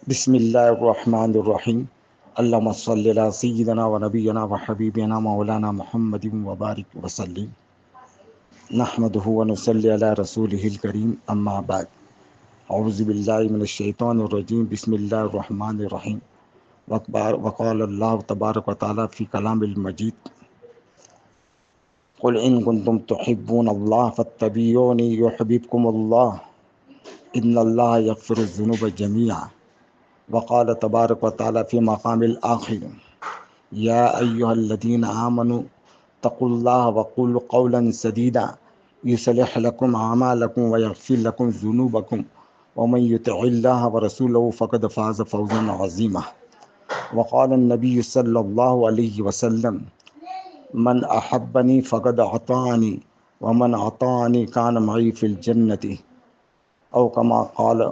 بسم اللہ الرحمن الرحیم اللہم صلی علی سیدنا و نبینا و حبیبنا مولانا محمد وبارک وسلم نحمدہ و نصلی علی رسولہ الکریم اما بعد اعوذ باللہ من الشیطان الرجیم بسم اللہ الرحمن الرحیم وقال اللہ تبارک و تعالی فی کلام المجید قل ان کنتم تحبون اللہ فاتبعونی یحببکم اللہ ان اللہ یغفر الذنوب جميعا وقال تبارک و تعالی فی مقام الآخر یا ایہا الذین آمنوا اتقوا اللہ وقولوا قولا سدیدا یصلح لکم اعمالکم ویغفر لکم ذنوبکم ومن یطع اللہ ورسولہ فقد فاز فوزا عظیما وقال النبی صلی اللہ علیہ وسلم من احبنی فقد اطاعنی ومن اطاعنی کان معی فی الجنۃ او کما قال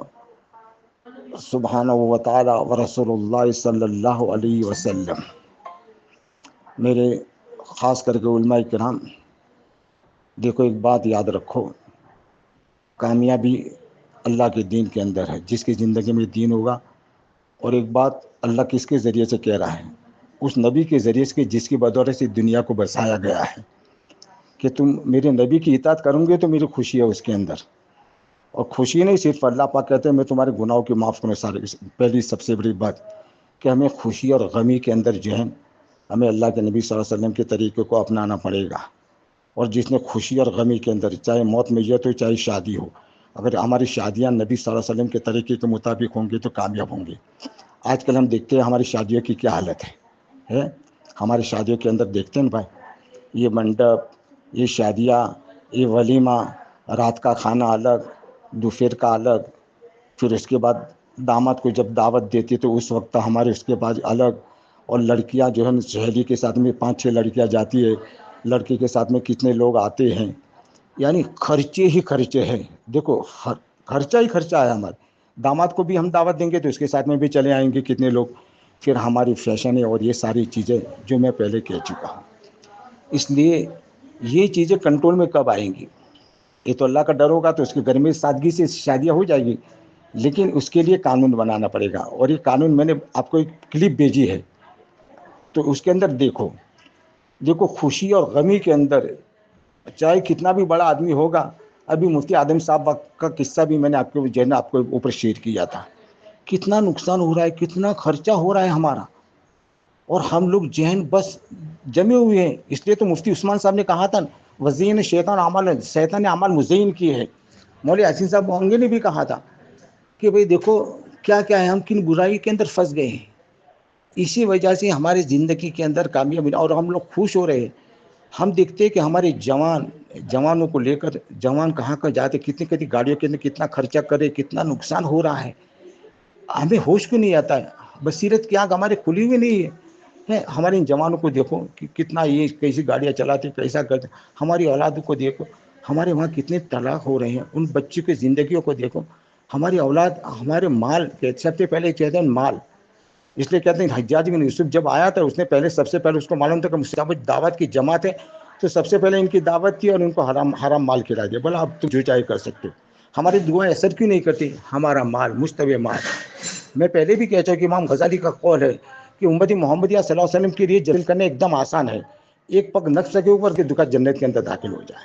سبحانہ و تعالی و رسول اللہ صلی اللہ علیہ وسلم۔ میرے خاص کر کے علماء کرام، دیکھو ایک بات یاد رکھو، کامیابی اللہ کے دین کے اندر ہے، جس کی زندگی میں دین ہوگا۔ اور ایک بات اللہ کس کے ذریعے سے کہہ رہا ہے؟ اس نبی کے ذریعے سے جس کی بدولت سے دنیا کو بسایا گیا ہے کہ تم میرے نبی کی اطاعت کروں گے تو میری خوشی ہے اس کے اندر۔ اور خوشی نہیں صرف اللہ پاک کہتے ہیں میں تمہارے گناہوں کی معاف کروں سارے۔ پہلی سب سے بڑی بات کہ ہمیں خوشی اور غمی کے اندر جو ہے ہمیں اللہ کے نبی صلی اللہ علیہ وسلم کے طریقے کو اپنانا پڑے گا۔ اور جس نے خوشی اور غمی کے اندر، چاہے موت میت ہو چاہے شادی ہو، اگر ہماری شادیاں نبی صلی اللہ علیہ وسلم کے طریقے کے مطابق ہوں گی تو کامیاب ہوں گی۔ آج کل ہم دیکھتے ہیں ہماری شادیوں کی کیا حالت ہے۔ ہماری شادیوں کے اندر دیکھتے ہیں بھائی، یہ منڈپ، یہ شادیاں، یہ ولیمہ، رات کا کھانا الگ، دوپہر کا الگ، پھر اس کے بعد داماد کو جب دعوت دیتی تو اس وقت ہمارے اس کے بعد الگ۔ اور لڑکیاں جو ہے سہیلی کے ساتھ میں 5-6 لڑکیاں جاتی ہے، لڑکی کے ساتھ میں کتنے لوگ آتے ہیں، یعنی خرچے ہی خرچے ہیں۔ دیکھو خرچہ ہی خرچہ ہے ہمارا۔ داماد کو بھی ہم دعوت دیں گے تو اس کے ساتھ میں بھی چلے آئیں گے کتنے لوگ۔ پھر ہماری فیشن ہے اور یہ ساری چیزیں جو میں پہلے کہہ چکا ہوں۔ اس لیے یہ چیزیں کنٹرول میں کب آئیں گی؟ یہ تو اللہ کا ڈر ہوگا تو اس کے گھر میں سادگی سے شادیاں ہو جائے گی، لیکن اس کے لیے قانون بنانا پڑے گا۔ اور یہ قانون میں نے آپ کو ایک کلپ بھیجی ہے تو اس کے اندر دیکھو خوشی اور غمی کے اندر چاہے کتنا بھی بڑا آدمی ہوگا۔ ابھی مفتی اعظم صاحب کا قصہ بھی میں نے آپ کو جو ہے نا آپ کو اوپر شیئر کیا تھا، کتنا نقصان ہو رہا ہے، کتنا خرچہ ہو رہا ہے ہمارا، اور ہم لوگ ذہن بس جمے ہوئے ہیں۔ اس لیے تو مفتی عثمان صاحب نے کہا تھا وزین شیطان نے اعمال مزین کیے ہیں۔ مولوی حسین صاحب ہونگے نے بھی کہا تھا کہ بھئی دیکھو کیا کیا ہے، ہم کن برائی کے اندر پھنس گئے ہیں۔ اسی وجہ سے ہماری زندگی کے اندر کامیابی اور ہم لوگ خوش ہو رہے ہیں۔ ہم دیکھتے ہیں کہ ہمارے جوانوں کو لے کر جوان کہاں کہاں جاتے، کتنی گاڑیوں کے اندر کتنا خرچہ کرے، کتنا نقصان ہو رہا ہے۔ ہمیں ہوش کیوں نہیں آتا ہے؟ بصیرت کی آنکھ ہمارے کھلی ہوئی نہیں ہے۔ ہمارے ان جوانوں کو دیکھو کہ کتنا یہ کیسی گاڑیاں چلاتے، کیسا کرتے۔ ہماری اولاد کو دیکھو، ہمارے وہاں کتنے طلاق ہو رہے ہیں، ان بچوں کی زندگیوں کو دیکھو۔ ہماری اولاد، ہمارے مال، سب سے پہلے کہتے ہیں مال۔ اس لیے کہتے ہیں حجاج بن یوسف جب آیا تھا اس نے سب سے پہلے اس کو معلوم تھا کہ مصیبت دعوت کی جماعت ہے، تو سب سے پہلے ان کی دعوت کی اور ان کو حرام مال کھلا دیا۔ بولا اب تم جو چاہے کر سکتے ہو۔ ہماری دعائیں اثر کیوں نہیں کرتی؟ ہمارا مال، مشتبہ مال۔ میں پہلے بھی کہتا ہوں کہ امام غزالی کا قول ہے کہ امتی محمدیہ صلی اللہ علیہ وسلم کے لیے جلد کرنا ایک دم آسان ہے، ایک پگ نقش کے اوپر کہ دکھا جنت کے اندر داخل ہو جائے۔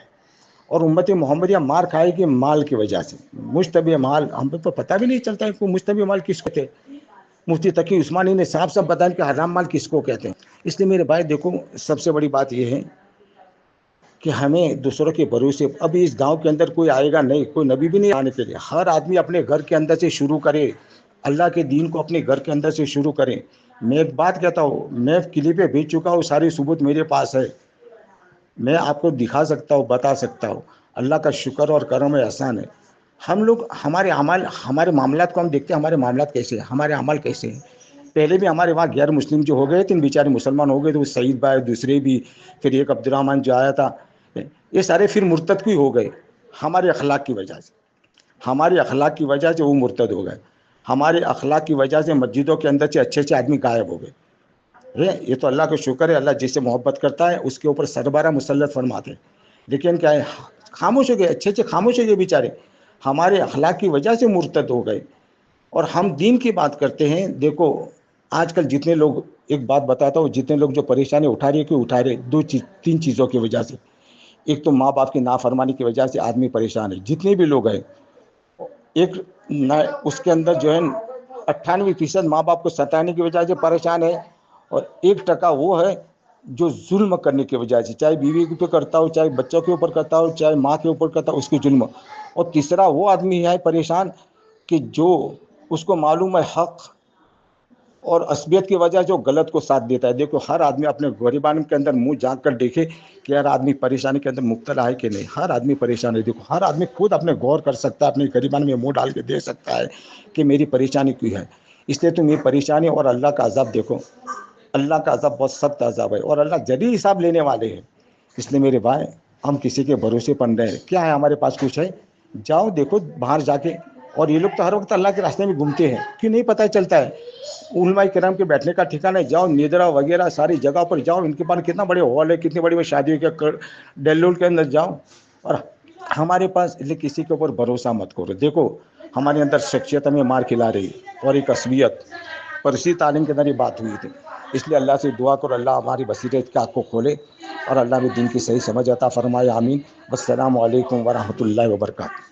اور امت محمدیہ مار کھائے گی مال کی وجہ سے، مشتبہ مال۔ ہم کو پتہ بھی نہیں چلتا ہے کہ مشتبہ مال کس کو کہتے ہیں۔ مفتی تقی عثمانی نے صاف بتایا کہ حرام مال کس کو کہتے ہیں۔ اس لیے میرے بھائی دیکھو، سب سے بڑی بات یہ ہے کہ ہمیں دوسروں کے بھروسے، اب اس گاؤں کے اندر کوئی آئے گا نہیں، کوئی نبی بھی نہیں آنے کے لیے۔ ہر آدمی اپنے گھر کے اندر سے شروع کرے، اللہ کے دین کو اپنے گھر کے اندر سے شروع کریں۔ میں ایک بات کہتا ہوں، میں کلپیں بھیج چکا ہوں، ساری ثبوت میرے پاس ہے، میں آپ کو دکھا سکتا ہوں، بتا سکتا ہوں۔ اللہ کا شکر اور کرم ہے، احسان ہے۔ ہم لوگ ہمارے اعمال، ہمارے معاملات کو ہم دیکھتے ہیں، ہمارے معاملات کیسے ہیں، ہمارے اعمال کیسے ہیں۔ پہلے بھی ہمارے وہاں غیر مسلم جو ہو گئے تھے، بیچارے مسلمان ہو گئے تو وہ سعید بھائی، دوسرے بھی، پھر ایک عبد الرحمن جو آیا تھا، یہ سارے پھر مرتد بھی ہو گئے ہمارے اخلاق کی وجہ سے۔ ہمارے اخلاق کی وجہ سے وہ مرتد ہو گئے۔ ہمارے اخلاق کی وجہ سے مسجدوں کے اندر سے اچھے آدمی غائب ہو گئے۔ یہ تو اللہ کا شکر ہے، اللہ جس سے محبت کرتا ہے اس کے اوپر سربراہ مسلط فرماتے ہیں۔ لیکن کیا ہے، خاموش ہو گئے، اچھے خاموش ہو گئے بیچارے، ہمارے اخلاق کی وجہ سے مرتد ہو گئے۔ اور ہم دین کی بات کرتے ہیں. دیکھو آج کل جتنے لوگ، ایک بات بتاتا ہوں، جتنے لوگ جو پریشانی اٹھا رہے ہیں، کیوں اٹھا رہے؟ تین چیزوں کی وجہ سے. ایک تو ماں باپ کی نافرمانی کی وجہ سے آدمی پریشان ہے. جتنے بھی لوگ ہیں، ایک اس کے اندر جو ہے 98% ماں باپ کو ستانے کی وجہ سے پریشان ہے، اور 1% وہ ہے جو ظلم کرنے کی وجہ سے، چاہے بیوی کے اوپر کرتا ہو، چاہے بچوں کے اوپر کرتا ہو، چاہے ماں کے اوپر کرتا ہو، اس کی ظلم. اور تیسرا وہ آدمی ہے پریشان کہ جو اس کو معلوم ہے حق اور عصبیت کی وجہ جو غلط کو ساتھ دیتا ہے. دیکھو ہر آدمی اپنے غریبان کے اندر منہ جھانک کر دیکھے کہ ہر آدمی پریشانی کے اندر مبتلا ہے کہ نہیں. ہر آدمی پریشان ہے. دیکھو ہر آدمی خود اپنے غور کر سکتا ہے، اپنے غریبان میں منہ ڈال کے دیکھ سکتا ہے کہ میری پریشانی کیوں ہے. اس لیے تم یہ پریشانی اور اللہ کا عذاب دیکھو. اللہ کا عذاب بہت سخت عذاب ہے، اور اللہ جلدی حساب لینے والے ہیں. اس لیے میرے بھائی، ہم کسی کے بھروسے پر رہے. کیا ہے ہمارے پاس؟ کچھ ہے؟ جاؤ دیکھو باہر جا کے. اور یہ لوگ تو ہر وقت اللہ کے راستے میں گھومتے ہیں، کیوں نہیں پتہ چلتا ہے؟ علماء کرام کے بیٹھنے کا ٹھکانہ ہے. جاؤ نیدرا وغیرہ ساری جگہ پر جاؤ، ان کے پاس کتنا بڑے ہال ہے، کتنی بڑی شادیوں کے ڈیلول کے اندر جاؤ. اور ہمارے پاس کسی کے اوپر بھروسہ مت کرو. دیکھو ہمارے اندر شخصیت ہمیں مار کھلا رہی ہے، اور ایک عصبیت پر اسی تعلیم کے اندر یہ بات ہوئی تھی. اس لیے اللہ سے دعا کرو اللہ ہماری بصیرت کی آنکھ کو کھولے، اور اللہ بھی دین کی صحیح سمجھ عطا فرمائے. آمین. السلام علیکم ورحمۃ اللہ وبرکاتہ.